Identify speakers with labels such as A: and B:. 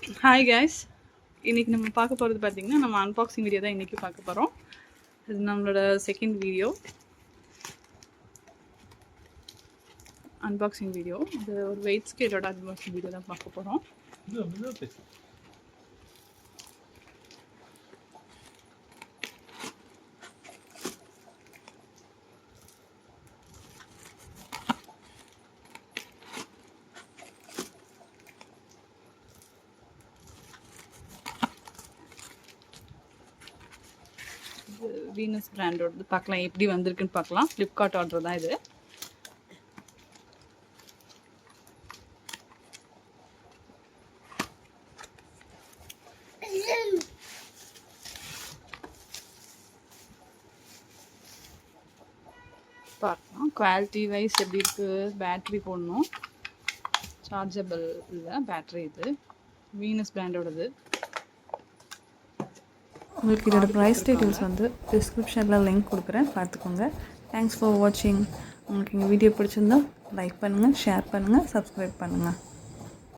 A: Hi guys, இன்றைக்கி நம்ம பார்க்க போகிறது பார்த்திங்கன்னா நம்ம அன்பாக்சிங் வீடியோ தான் இன்றைக்கி பார்க்க போகிறோம். இது நம்மளோட செகண்ட் வீடியோ, அன்பாக்சிங் வீடியோ. இது ஒரு வெயிட் ஸ்கேலோட அன்பாக்சிங் வீடியோ தான் பார்க்க போகிறோம். வீனஸ் பிராண்டோடது பார்க்கலாம், எப்படி வந்திருக்குன்னு பார்க்கலாம். ஃப்ளிப்கார்ட் ஆர்டர் தான் இது. பார்க்கலாம் குவாலிட்டி வைஸ் எப்படி இருக்குது. பேட்ரி போடணும், சார்ஜபிள் இல்லை பேட்ரி. இது வீனஸ் பிராண்டோடது.
B: உங்களுக்கு இதோட ப்ரைஸ் டீட்டெயில்ஸ் வந்து டிஸ்கிரிப்ஷனில் லிங்க் கொடுக்குறேன், பார்த்துக்கோங்க. தேங்க்ஸ் ஃபார் வாட்சிங். உங்களுக்கு எங்கள் வீடியோ பிடிச்சிருந்தா லைக் பண்ணுங்கள், ஷேர் பண்ணுங்கள், சப்ஸ்கிரைப் பண்ணுங்கள்.